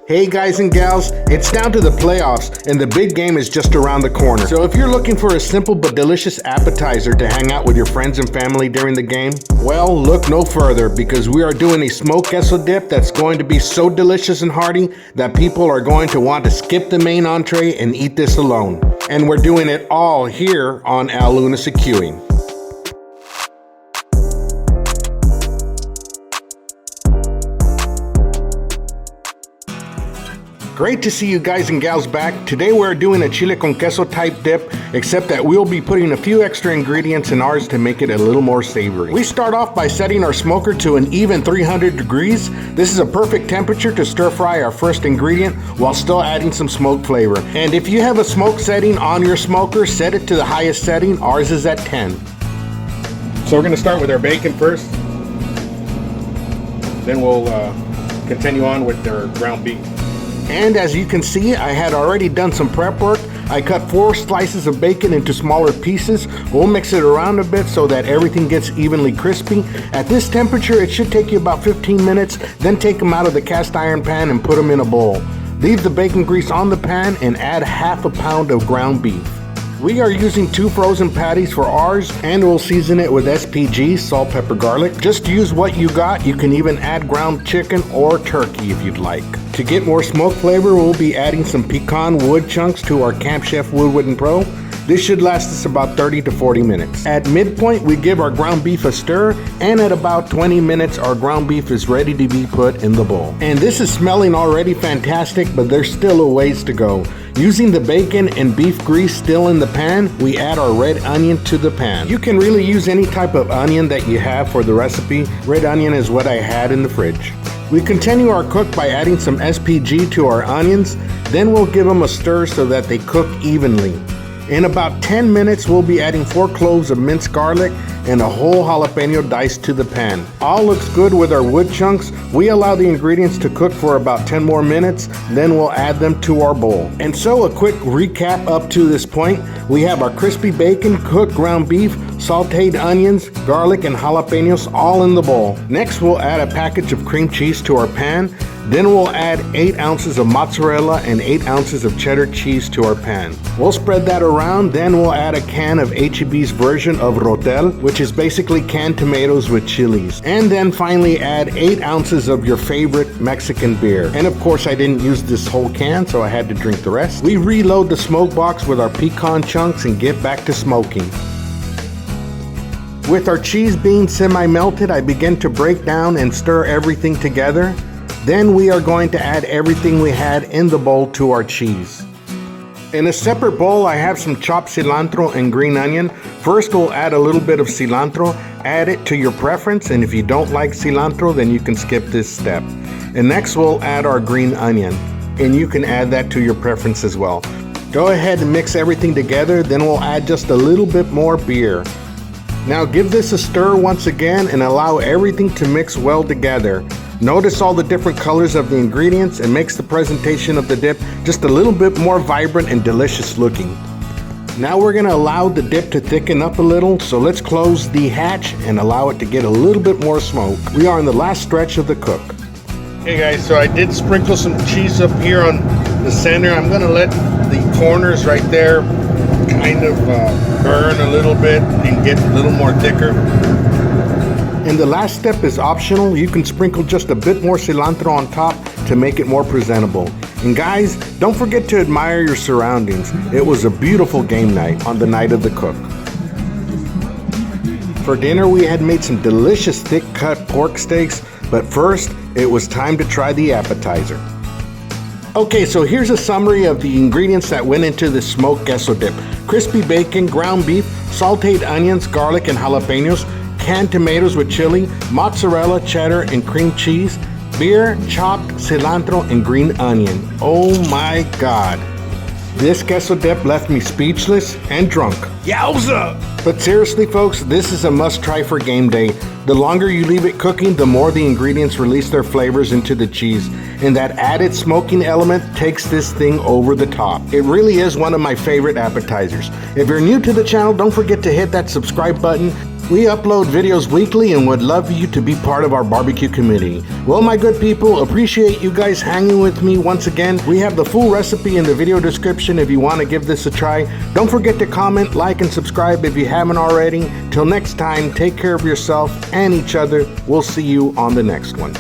Hey guys and gals, it's down to the playoffs and the big game is just around the corner. So if you're looking for a simple but delicious appetizer to hang out with your friends and family during the game, well, look no further because we are doing a smoked queso dip that's going to be so delicious and hearty that people are going to want to skip the main entree and eat this alone. And we're doing it all here on Al Lunas Queuing. Great to see you guys and gals back. Today we're doing a chile con queso type dip, except that we'll be putting a few extra ingredients in ours to make it a little more savory. We start off by setting our smoker to an even 300 degrees. This is a perfect temperature to stir fry our first ingredient while still adding some smoke flavor. And if you have a smoke setting on your smoker, set it to the highest setting. Ours is at 10. So we're going to start with our bacon first. Then we'll continue on with our ground beef. And as you can see, I had already done some prep work. I cut 4 slices of bacon into smaller pieces. We'll mix it around a bit so that everything gets evenly crispy. At this temperature, it should take you about 15 minutes. Then take them out of the cast iron pan and put them in a bowl. Leave the bacon grease on the pan and add half a pound of ground beef. We are using 2 frozen patties for ours, and we'll season it with SPG, salt, pepper, garlic. Just use what you got. You can even add ground chicken or turkey if you'd like. To get more smoke flavor, we'll be adding some pecan wood chunks to our Camp Chef Wood Pro. This should last us about 30 to 40 minutes. At midpoint, we give our ground beef a stir, and at about 20 minutes, our ground beef is ready to be put in the bowl. And this is smelling already fantastic, but there's still a ways to go. Using the bacon and beef grease still in the pan, we add our red onion to the pan. You can really use any type of onion that you have for the recipe. Red onion is what I had in the fridge. We continue our cook by adding some SPG to our onions, then we'll give them a stir so that they cook evenly. In about 10 minutes, we'll be adding 4 cloves of minced garlic and a whole jalapeno diced to the pan. All looks good with our wood chunks. We allow the ingredients to cook for about 10 more minutes, then we'll add them to our bowl. And so a quick recap up to this point. We have our crispy bacon, cooked ground beef, sauteed onions, garlic, and jalapenos all in the bowl. Next, we'll add a package of cream cheese to our pan. Then we'll add 8 ounces of mozzarella and 8 ounces of cheddar cheese to our pan. We'll spread that around, then we'll add a can of H-E-B's version of Rotel, which is basically canned tomatoes with chilies. And then finally add 8 ounces of your favorite Mexican beer. And of course I didn't use this whole can, so I had to drink the rest. We reload the smoke box with our pecan chunks and get back to smoking. With our cheese being semi-melted, I begin to break down and stir everything together. Then we are going to add everything we had in the bowl to our cheese. In a separate bowl, I have some chopped cilantro and green onion. First, we'll add a little bit of cilantro. Add it to your preference, and if you don't like cilantro, then you can skip this step. And next, we'll add our green onion, and you can add that to your preference as well. Go ahead and mix everything together, then we'll add just a little bit more beer. Now give this a stir once again and allow everything to mix well together. Notice all the different colors of the ingredients and makes the presentation of the dip just a little bit more vibrant and delicious looking. Now we're going to allow the dip to thicken up a little, so let's close the hatch and allow it to get a little bit more smoke. We are in the last stretch of the cook. Hey guys, so I did sprinkle some cheese up here on the center. I'm going to let the corners right there kind of burn a little bit and get a little more thicker. And the last step is optional. You can sprinkle just a bit more cilantro on top to make it more presentable. And guys, don't forget to admire your surroundings. It was a beautiful game night on the night of the cook. For dinner, we had made some delicious thick cut pork steaks, but first, it was time to try the appetizer. Okay, so here's a summary of the ingredients that went into the smoked queso dip. Crispy bacon, ground beef, sauteed onions, garlic, and jalapenos, canned tomatoes with chili, mozzarella, cheddar, and cream cheese, beer, chopped cilantro, and green onion. Oh my God. This queso dip left me speechless and drunk. Yowza! But seriously folks, this is a must-try for game day. The longer you leave it cooking, the more the ingredients release their flavors into the cheese. And that added smoking element takes this thing over the top. It really is one of my favorite appetizers. If you're new to the channel, don't forget to hit that subscribe button. We upload videos weekly and would love you to be part of our barbecue community. Well, my good people, appreciate you guys hanging with me once again. We have the full recipe in the video description if you want to give this a try. Don't forget to comment, like, and subscribe if you haven't already. Till next time, take care of yourself and each other. We'll see you on the next one.